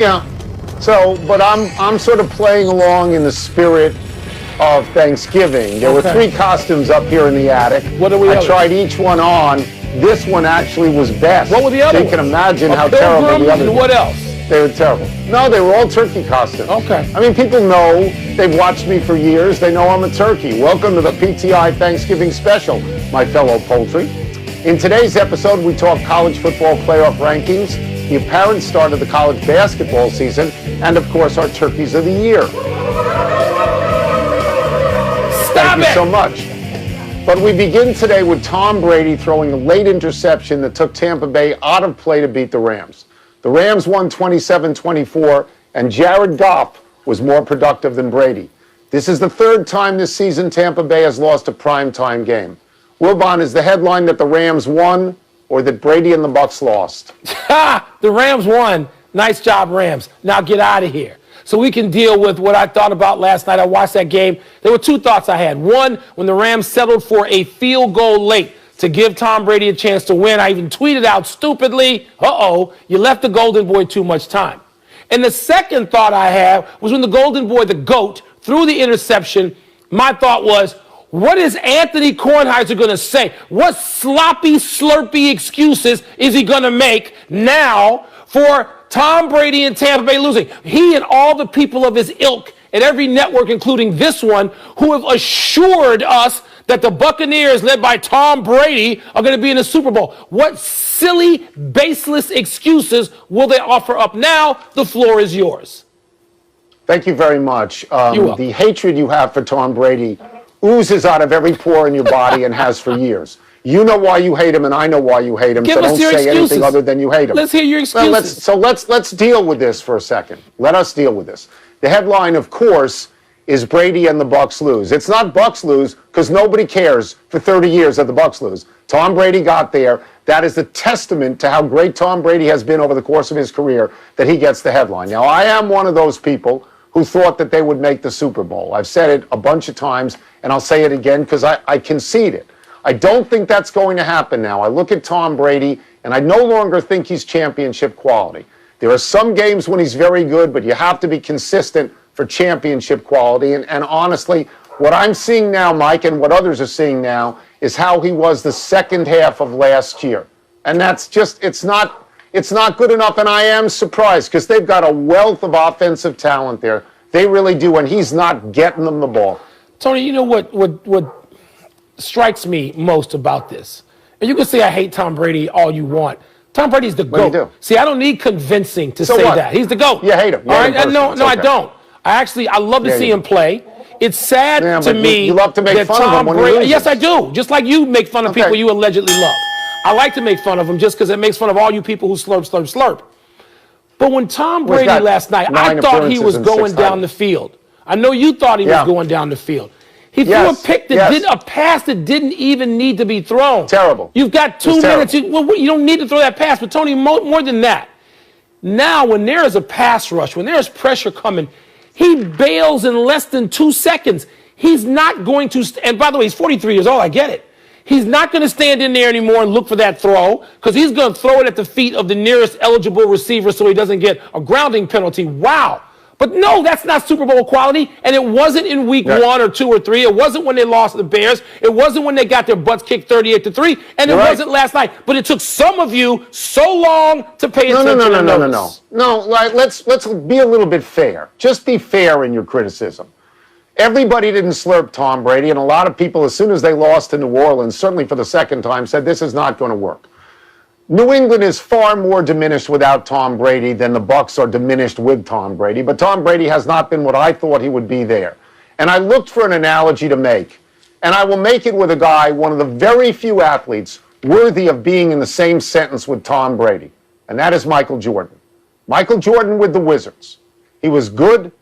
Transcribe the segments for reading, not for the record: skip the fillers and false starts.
Yeah. So, but I'm sort of playing along in the spirit of Thanksgiving. There were 3 costumes up here in the attic. What are we? I tried each one on. This one actually was best. What were the other ones? You can imagine how Pilgrims, terrible the other. What else? They were terrible. No, they were all turkey costumes. Okay. I mean, people know. They've watched me for years. They know I'm a turkey. Welcome to the PTI Thanksgiving special, my fellow poultry. In today's episode, we talk college football playoff rankings, the apparent start of the college basketball season, and of course, our turkeys of the year. Thank you so much. But we begin today with Tom Brady throwing a late interception that took Tampa Bay out of play to beat the Rams. The Rams won 27-24, and Jared Goff was more productive than Brady. This is the 3rd time this season Tampa Bay has lost a primetime game. Wilbon, is the headline that the Rams won or that Brady and the Bucs lost? The Rams won. Nice job, Rams. Now get out of here. So we can deal with what I thought about last night. I watched that game. There were 2 thoughts I had. One, when the Rams settled for a field goal late to give Tom Brady a chance to win, I even tweeted out stupidly, you left the Golden Boy too much time. And the second thought I had was when the Golden Boy, the GOAT, threw the interception, my thought was, what is Anthony Kornheiser going to say? What sloppy, slurpy excuses is he going to make now for Tom Brady and Tampa Bay losing? He and all the people of his ilk at every network, including this one, who have assured us that the Buccaneers, led by Tom Brady, are going to be in the Super Bowl. What silly, baseless excuses will they offer up now? The floor is yours. Thank you very much. You're welcome. The hatred you have for Tom Brady oozes out of every pore in your body and has for years. You know why you hate him, and I know why you hate him. Give so us don't your say excuses. anything other than you hate him. Let's hear your excuses. Well, let's deal with this for a second. Let us deal with this. The headline, of course, is Brady and the Bucs lose. It's not Bucs lose because nobody cares for 30 years that the Bucs lose. Tom Brady got there. That is a testament to how great Tom Brady has been over the course of his career that he gets the headline. Now, I am one of those people who thought that they would make the Super Bowl. I've said it a bunch of times, and I'll say it again because I concede it. I don't think that's going to happen now. I look at Tom Brady, and I no longer think he's championship quality. There are some games when he's very good, but you have to be consistent for championship quality. And honestly, what I'm seeing now, Mike, and what others are seeing now, is how he was the second half of last year. And that's just, it's not good enough, and I am surprised because they've got a wealth of offensive talent there. They really do, and he's not getting them the ball. Tony, you know what strikes me most about this? And you can say I hate Tom Brady all you want. Tom Brady's the GOAT. What do you do? See, I don't need convincing to So say what? that. He's the GOAT. You hate him. You All hate right? him No, personally. I don't. I love to see him play. It's sad to me you love to make that fun of Tom him when he Brady. loses. Yes, I do. Just like you make fun of people you allegedly love. I like to make fun of him just because it makes fun of all you people who slurp. But when Tom Brady last night, I thought he was going down the field. I know you thought he was going down the field. He threw a pick a pass that didn't even need to be thrown. Terrible. You've got 2 minutes. You don't need to throw that pass. But Tony, more than that, now when there is a pass rush, when there is pressure coming, he bails in less than 2 seconds. He's not going to, and by the way, he's 43 years old. I get it. He's not going to stand in there anymore and look for that throw because he's going to throw it at the feet of the nearest eligible receiver so he doesn't get a grounding penalty. Wow. But no, that's not Super Bowl quality, and it wasn't in week 1 or 2 or 3. It wasn't when they lost to the Bears. It wasn't when they got their butts kicked 38-3, and it wasn't last night. But it took some of you so long to pay attention. No, let's be a little bit fair. Just be fair in your criticism. Everybody didn't slurp Tom Brady, and a lot of people, as soon as they lost to New Orleans, certainly for the second time, said this is not going to work. New England is far more diminished without Tom Brady than the Bucs are diminished with Tom Brady, but Tom Brady has not been what I thought he would be there. And I looked for an analogy to make, and I will make it with a guy, one of the very few athletes worthy of being in the same sentence with Tom Brady, and that is Michael Jordan. Michael Jordan with the Wizards. He was good.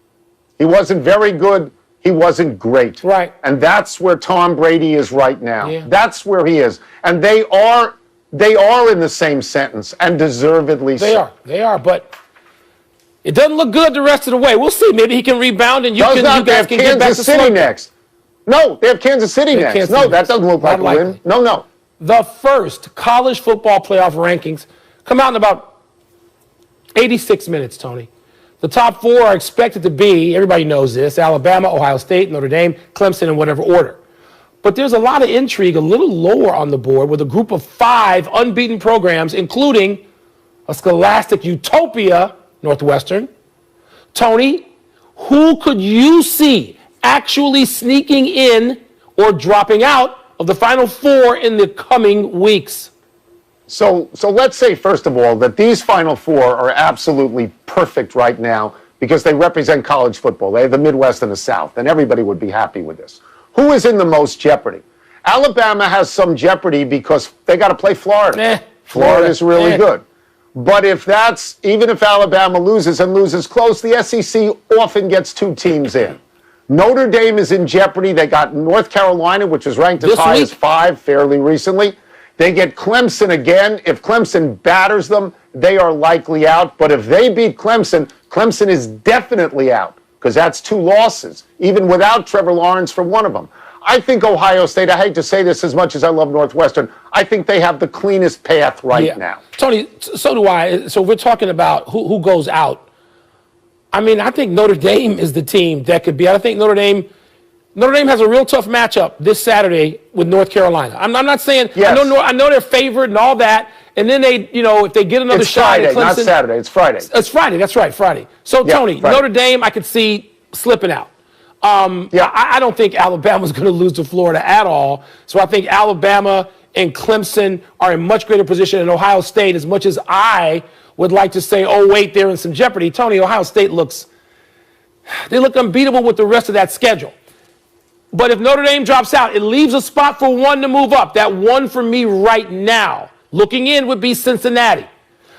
He wasn't very good. He wasn't great. Right. And that's where Tom Brady is right now. Yeah. That's where he is. And they are in the same sentence, and deservedly so. They are, but it doesn't look good the rest of the way. We'll see. Maybe he can rebound and you guys can get back to Kansas City next. No, they have Kansas City next. No, that doesn't look like a win. No. The first college football playoff rankings come out in about 86 minutes, Tony. The top four are expected to be, everybody knows this, Alabama, Ohio State, Notre Dame, Clemson, in whatever order. But there's a lot of intrigue a little lower on the board with a group of 5 unbeaten programs, including a scholastic utopia, Northwestern. Tony, who could you see actually sneaking in or dropping out of the Final Four in the coming weeks? So let's say, first of all, that these Final Four are absolutely perfect right now because they represent college football. They have the Midwest and the South, and everybody would be happy with this. Who is in the most jeopardy? Alabama has some jeopardy because they got to play Florida. Florida is really good. But even if Alabama loses and loses close, the SEC often gets 2 teams in. Notre Dame is in jeopardy. They got North Carolina, which was ranked as high as 5 fairly recently. They get Clemson again. If Clemson batters them, they are likely out. But if they beat Clemson, Clemson is definitely out because that's 2 losses, even without Trevor Lawrence for one of them. I think Ohio State, I hate to say this as much as I love Northwestern, I think they have the cleanest path right now. Tony, so do I. So we're talking about who goes out. I mean, I think Notre Dame is the team that could be. I think Notre Dame has a real tough matchup this Saturday with North Carolina. I'm not saying, yes. I know they're favored and all that, and then they, if they get another shot at Clemson. Not Saturday, it's Friday. It's Friday, that's right, Friday. So, yeah, Tony, Friday. Notre Dame, I could see slipping out. I don't think Alabama's going to lose to Florida at all. So I think Alabama and Clemson are in much greater position than Ohio State, as much as I would like to say, oh, wait, they're in some jeopardy. Tony, Ohio State look unbeatable with the rest of that schedule. But if Notre Dame drops out, it leaves a spot for one to move up. That one for me right now, looking in, would be Cincinnati,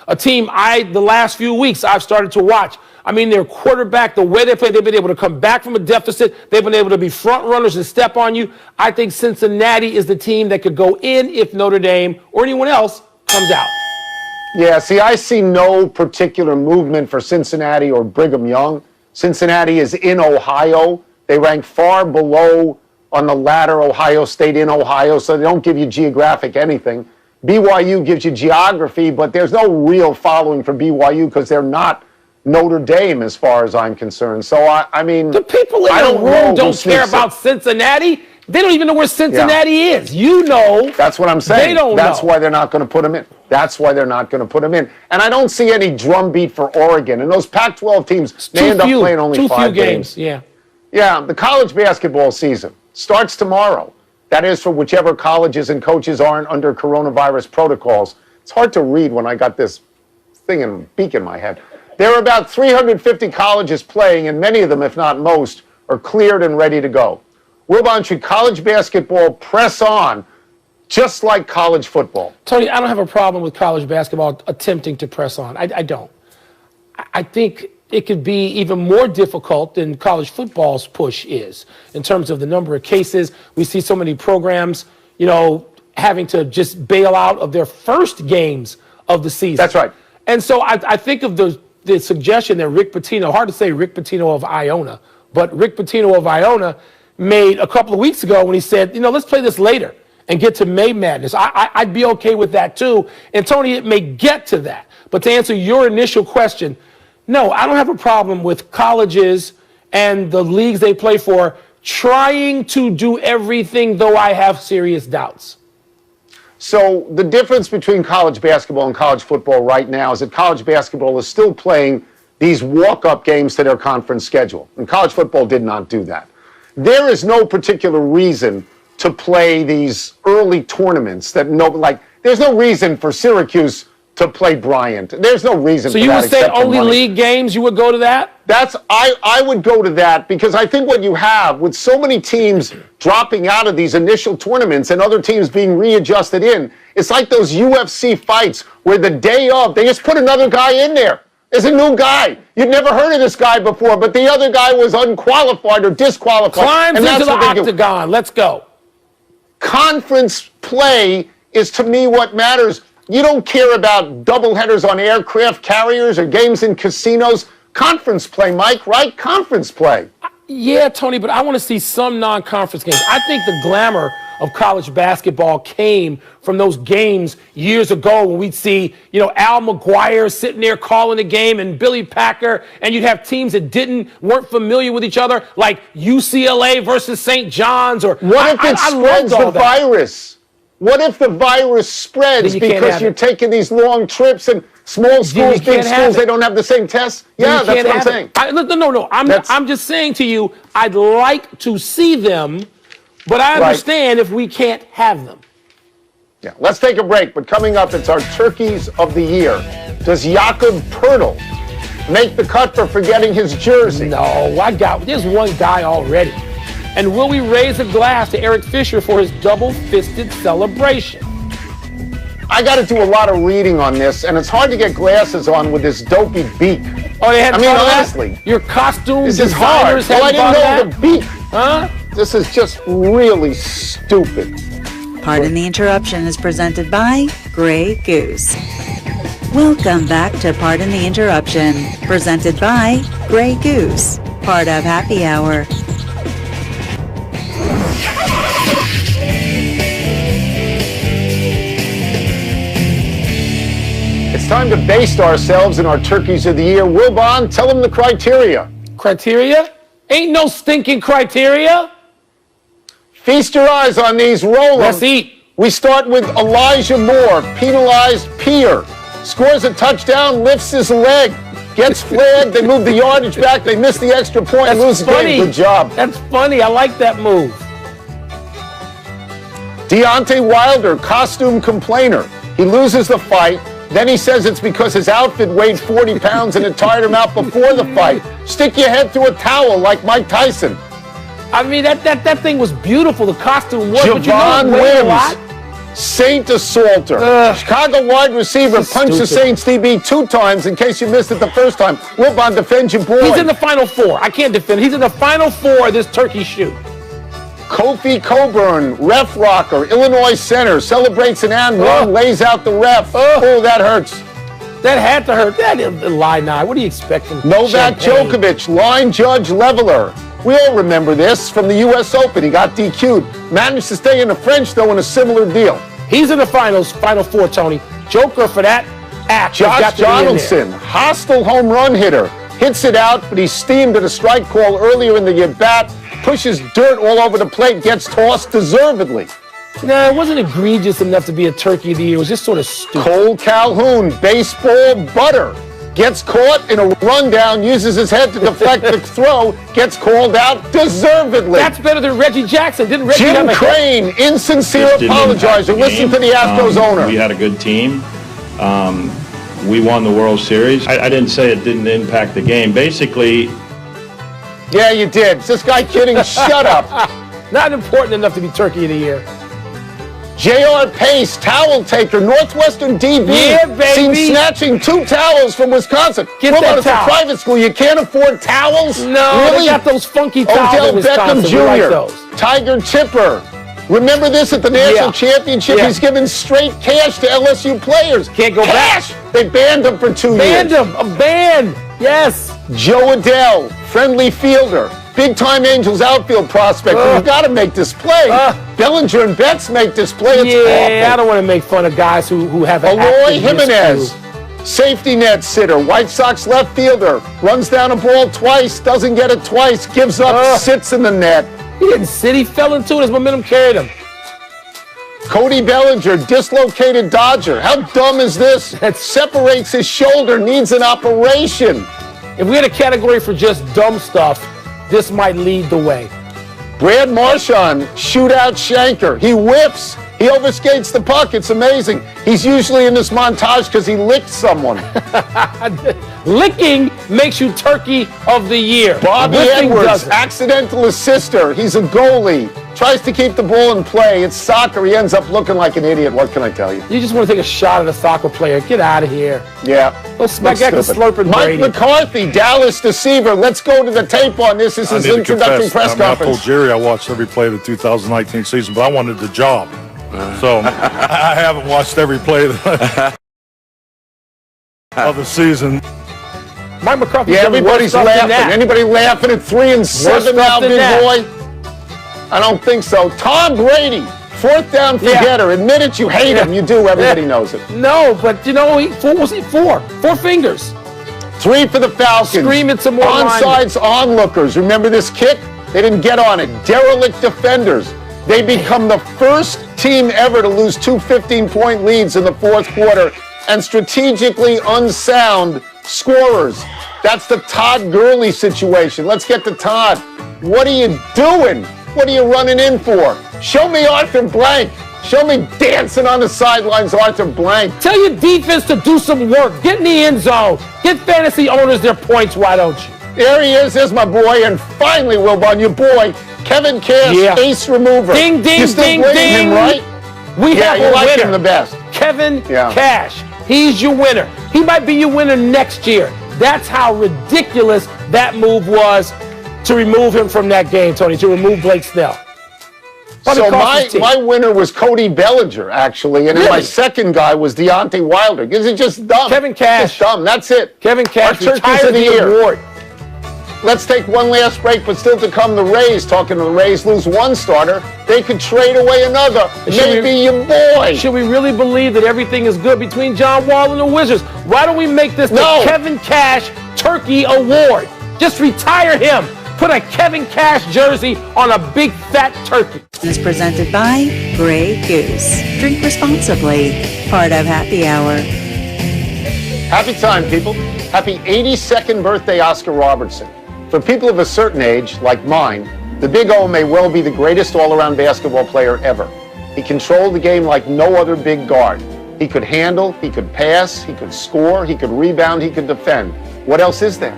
a team the last few weeks I've started to watch. I mean, their quarterback, the way they play, they've been able to come back from a deficit. They've been able to be front runners and step on you. I think Cincinnati is the team that could go in if Notre Dame or anyone else comes out. Yeah, see, I see no particular movement for Cincinnati or Brigham Young. Cincinnati is in Ohio. They rank far below on the ladder, Ohio State in Ohio, so they don't give you geographic anything. BYU gives you geography, but there's no real following for BYU because they're not Notre Dame as far as I'm concerned. So, I mean, the people in the room don't care about Cincinnati. They don't even know where Cincinnati is. You know. That's what I'm saying. They don't That's know. why they're not going to put them in. That's why they're not going to put them in. And I don't see any drumbeat for Oregon. And those Pac-12 teams, they end up playing only 5 games. Yeah. Yeah, the college basketball season starts tomorrow. That is for whichever colleges and coaches aren't under coronavirus protocols. It's hard to read when I got this thing and beak in my head. There are about 350 colleges playing, and many of them, if not most, are cleared and ready to go. Wilbon, should college basketball press on just like college football? Tony, I don't have a problem with college basketball attempting to press on. I don't. I think it could be even more difficult than college football's push is in terms of the number of cases. We see so many programs, having to just bail out of their first games of the season. That's right. And so I think of the suggestion that Rick Pitino, hard to say Rick Pitino of Iona, but Rick Pitino of Iona made a couple of weeks ago when he said, let's play this later and get to May Madness. I'd be okay with that too. And Tony, it may get to that. But to answer your initial question, no, I don't have a problem with colleges and the leagues they play for trying to do everything, though I have serious doubts. So the difference between college basketball and college football right now is that college basketball is still playing these walk-up games to their conference schedule, and college football did not do that. There is no particular reason to play these early tournaments there's no reason for Syracuse to play Bryant. There's no reason for that. So you would say only league games, you would go to that? I would go to that because I think what you have with so many teams dropping out of these initial tournaments and other teams being readjusted in, it's like those UFC fights where the day of, they just put another guy in there. There's a new guy. You'd never heard of this guy before, but the other guy was unqualified or disqualified. Climbs into the octagon. Let's go. Conference play is, to me, what matters. You don't care about doubleheaders on aircraft carriers or games in casinos. Conference play, Mike, right? Conference play. Yeah, Tony, but I want to see some non-conference games. I think the glamour of college basketball came from those games years ago when we'd see, Al McGuire sitting there calling the game and Billy Packer, and you'd have teams that weren't familiar with each other, like UCLA versus St. John's. Or what if it spreads the virus? What if the virus spreads because you're taking these long trips and small schools, big schools, they don't have the same tests? Yeah, that's what I'm saying. No. I'm just saying to you, I'd like to see them, but I understand if we can't have them. Yeah, let's take a break. But coming up, it's our Turkeys of the Year. Does Jakob Poeltl make the cut for forgetting his jersey? No, there's one guy already. And will we raise a glass to Eric Fisher for his double-fisted celebration? I got to do a lot of reading on this, and it's hard to get glasses on with this dopey beak. Oh, they had honestly. That? Your costume designers had I didn't know that? The beak. Huh? This is just really stupid. Pardon the Interruption is presented by Grey Goose. Welcome back to Pardon the Interruption, presented by Grey Goose, part of Happy Hour. It's time to baste ourselves in our Turkeys of the Year. Wilbon, tell them the criteria. Criteria? Ain't no stinking criteria. Feast your eyes on these. Roll 'em. Let's eat. We start with Elijah Moore, penalized peer. Scores a touchdown, lifts his leg, gets flagged, they move the yardage back, they miss the extra point, lose the game. Good job. That's funny. I like that move. Deontay Wilder, costume complainer. He loses the fight. Then he says it's because his outfit weighed 40 pounds and it tired him out before the fight. Stick your head through a towel like Mike Tyson. I mean, that thing was beautiful. The costume was, but Javon it weighed a lot. Saint assaulter. Chicago wide receiver punched the Saints DB 2 times in case you missed it the first time. Wilbon, defend your boy. He's in the Final Four. I can't defend. He's in the Final Four of this turkey shoot. Kofi Coburn, ref rocker, Illinois center, celebrates an and one, lays out the ref. Oh, that hurts. That had to hurt. That didn't lie now. What do you expect from Novak Djokovic, line judge leveler. We all remember this from the U.S. Open. He got DQ'd. Managed to stay in the French, though, in a similar deal. He's in the Final Four, Tony. Joker for that act. Josh Donaldson, hostile home run hitter. Hits it out, but he's steamed at a strike call earlier in the at-bat. Pushes dirt all over the plate, gets tossed deservedly. Nah, it wasn't egregious enough to be a Turkey of the Year. It was just sort of stupid. Cole Calhoun, baseball butter. Gets caught in a rundown, uses his head to deflect the throw, gets called out deservedly. That's better than Reggie Jackson. Didn't Reggie Jim Crane, insincere apologizer. Listen to the Astros owner. We had a good team. We won the World Series. I didn't say it didn't impact the game. Basically... Yeah, you did. Is this guy kidding? Shut up. Not important enough to be Turkey of the Year. J.R. Pace, towel taker, Northwestern DB. Yeah, baby. Seen snatching 2 towels from Wisconsin. Get what that about towel. It's a private school? You can't afford towels? No, really? They got those funky towels Odell in Wisconsin. Beckham We like Jr., those. Tiger Tipper. Remember this at the National Championship? Yeah. He's giving straight cash to LSU players. Can't go cash. back. They banned him for 2 years. Banned him. A ban. Yes. Joe Adell, friendly fielder. Big-time Angels outfield prospect. You've got to make this play. Bellinger and Betts make this play. It's awful. I don't want to make fun of guys who have an Eloy Jimenez, safety net sitter, White Sox left fielder, runs down a ball twice, doesn't get it twice, gives up, sits in the net. He didn't sit. He fell into it. His momentum carried him. Cody Bellinger, dislocated Dodger. How dumb is this? That separates his shoulder, needs an operation. If we had a category for just dumb stuff, this might lead the way. Brad Marchand, shootout shanker. He whiffs. He overskates the puck. It's amazing. He's usually in this montage because he licked someone. Licking makes you Turkey of the Year. Bobby Edwards, accidental assister. He's a goalie. Tries to keep the ball in play. It's soccer. He ends up looking like an idiot. What can I tell you? You just want to take a shot at a soccer player. Get out of here. Yeah. Don't smack at the slurping Mike Brady. McCarthy, Dallas deceiver. Let's go to the tape on this. This is his introductory press conference. I told Jerry I watched every play of the 2019 season, but I wanted the job. So I haven't watched every play of the season. Mike McCarthy. Yeah, everybody's laughing. Anybody laughing at 3-7 now, big boy? I don't think so. Tom Brady, Fourth down, forget her. Admit it, you hate him. You do. Everybody knows it. No, but four fingers. 3 for the Falcons. Scream it some more. Onsides, onlookers. Remember this kick? They didn't get on it. Derelict defenders. They become the first team ever to lose 2 15-point leads in the fourth quarter, and strategically unsound scorers. That's the Todd Gurley situation. Let's get to Todd. What are you doing? What are you running in for? Show me Arthur Blank. Show me dancing on the sidelines, Arthur Blank. Tell your defense to do some work. Get in the end zone. Get fantasy owners their points, why don't you? There he is. There's my boy. And finally, Wilbon, your boy, Kevin Cash, ace remover. Ding, ding, you still ding, blame ding. him, right? We have you a like winner. him the best. Kevin Cash. He's your winner. He might be your winner next year. That's how ridiculous that move was to remove him from that game, Tony, to remove Blake Snell. So my winner was Cody Bellinger, actually, and then my second guy was Deontay Wilder. Because it's just dumb. Kevin Cash. It's dumb. That's it. Kevin Cash retired the award. Let's take one last break, but still to come, the Rays. Talking to the Rays, lose one starter. They could trade away another. Maybe your boy. Should we really believe that everything is good between John Wall and the Wizards? Why don't we make this the Kevin Cash Turkey Award? Just retire him. Put a Kevin Cash jersey on a big fat turkey. Is presented by Grey Goose. Drink responsibly. Part of Happy Hour. Happy time, people. Happy 82nd birthday, Oscar Robertson. For people of a certain age, like mine, the Big O may well be the greatest all-around basketball player ever. He controlled the game like no other big guard. He could handle, he could pass, he could score, he could rebound, he could defend. What else is there?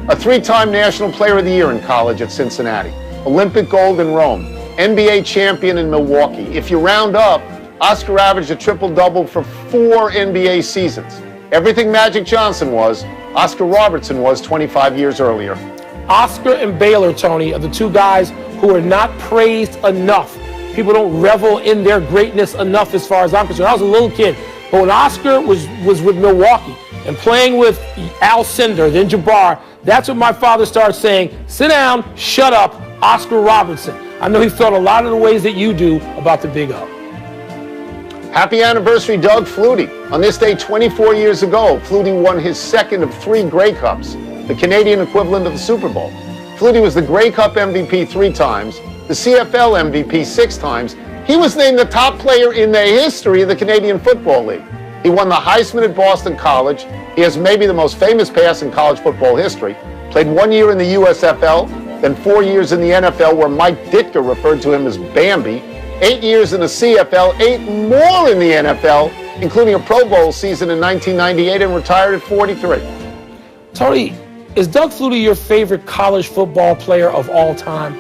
A 3-time National Player of the Year in college at Cincinnati, Olympic gold in Rome, NBA champion in Milwaukee. If you round up, Oscar averaged a triple-double for 4 NBA seasons. Everything Magic Johnson was, Oscar Robertson was 25 years earlier. Oscar and Baylor, Tony, are the two guys who are not praised enough. People don't revel in their greatness enough as far as I'm concerned. I was a little kid, but when Oscar was with Milwaukee and playing with Al Cindor, then Jabbar, that's when my father started saying, sit down, shut up, Oscar Robertson. I know he felt a lot of the ways that you do about the Big O. Happy anniversary, Doug Flutie. On this day 24 years ago, Flutie won his second of 3 Grey Cups, the Canadian equivalent of the Super Bowl. Flutie was the Grey Cup MVP 3 times, the CFL MVP 6 times. He was named the top player in the history of the Canadian Football League. He won the Heisman at Boston College. He has maybe the most famous pass in college football history. Played 1 year in the USFL, then 4 years in the NFL, where Mike Ditka referred to him as Bambi. 8 years in the CFL, 8 more in the NFL, including a Pro Bowl season in 1998, and retired at 43. Tony, is Doug Flutie your favorite college football player of all time?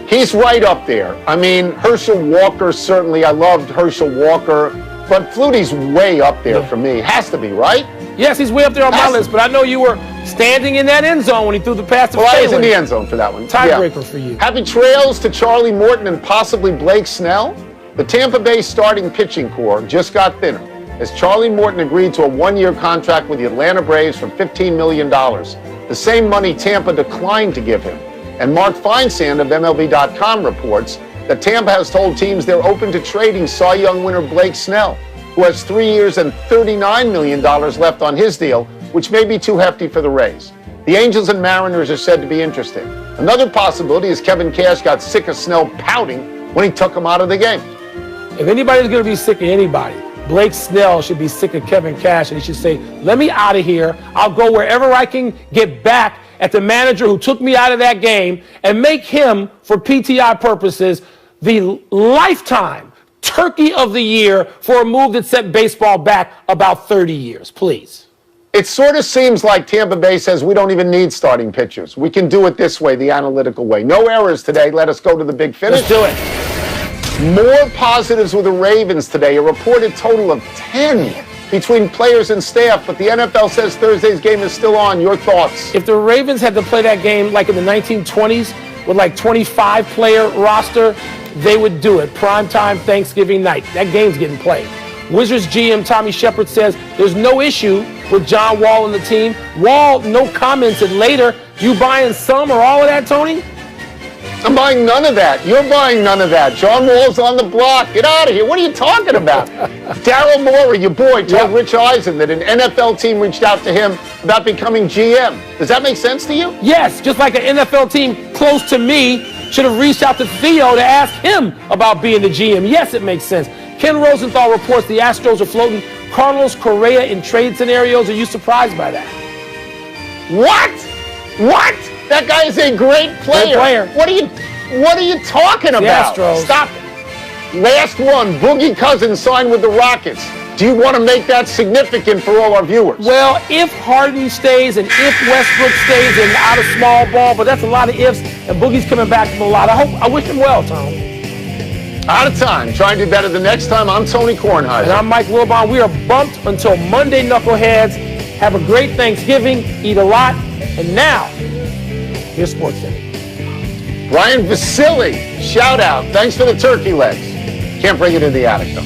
He's right up there. I mean, Herschel Walker, certainly. I loved Herschel Walker. But Flutie's way up there for me. Has to be, right? Yes, he's way up there on my list, but I know you were standing in that end zone when he threw the pass to I was in the end zone for that one. Tiebreaker for you. Happy trails to Charlie Morton and possibly Blake Snell. The Tampa Bay starting pitching core just got thinner as Charlie Morton agreed to a 1-year contract with the Atlanta Braves for $15 million, the same money Tampa declined to give him. And Mark Feinsand of MLB.com reports that Tampa has told teams they're open to trading Cy Young winner Blake Snell, who has 3 years and $39 million left on his deal, which may be too hefty for the Rays. The Angels and Mariners are said to be interested. Another possibility is Kevin Cash got sick of Snell pouting when he took him out of the game. If anybody's going to be sick of anybody, Blake Snell should be sick of Kevin Cash, and he should say, let me out of here. I'll go wherever I can get back at the manager who took me out of that game and make him, for PTI purposes, the lifetime Turkey of the Year for a move that set baseball back about 30 years, please. It sort of seems like Tampa Bay says we don't even need starting pitchers. We can do it this way, the analytical way. No errors today. Let us go to the big finish. Let's do it. More positives with the Ravens today, a reported total of 10 between players and staff, but the NFL says Thursday's game is still on. Your thoughts? If the Ravens had to play that game like in the 1920s with like 25-player roster, they would do it. Primetime Thanksgiving night. That game's getting played. Wizards GM Tommy Shepard says there's no issue with John Wall and the team. Wall, no comments, and later, you buying some or all of that, Tony? I'm buying none of that. You're buying none of that. John Wall's on the block. Get out of here. What are you talking about? Daryl Morey, your boy, told Rich Eisen that an NFL team reached out to him about becoming GM. Does that make sense to you? Yes, just like an NFL team close to me should have reached out to Theo to ask him about being the GM. Yes, it makes sense. Ken Rosenthal reports the Astros are floating Carlos Correa in trade scenarios. Are you surprised by that? What? What? That guy is a great player. Great player. What are you talking about? Astros. Stop it. Last one, Boogie Cousins signed with the Rockets. Do you want to make that significant for all our viewers? Well, if Harden stays and if Westbrook stays and out of small ball, but that's a lot of ifs, and Boogie's coming back from a lot. I wish him well, Tom. Out of time. Try and do better the next time. I'm Tony Kornheiser. And I'm Mike Wilbon. We are bumped until Monday, Knuckleheads. Have a great Thanksgiving. Eat a lot. And now, here's Sports Day. Brian Vasili, shout out. Thanks for the turkey legs. Can't bring it in the attic, though.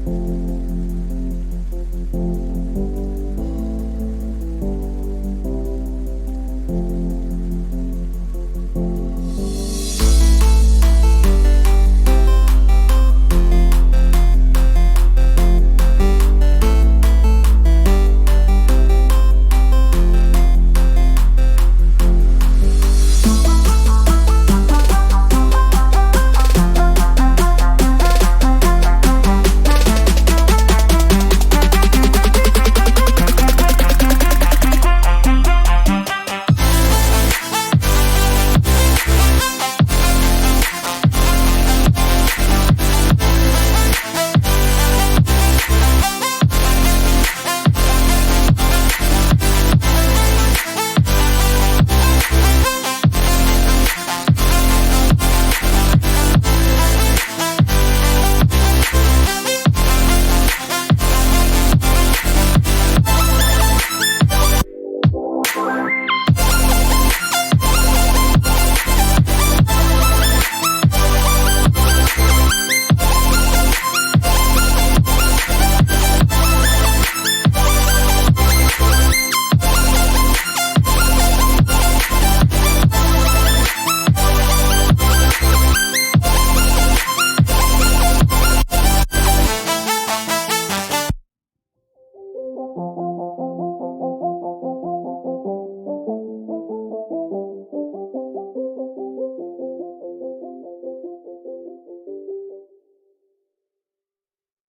Thank you.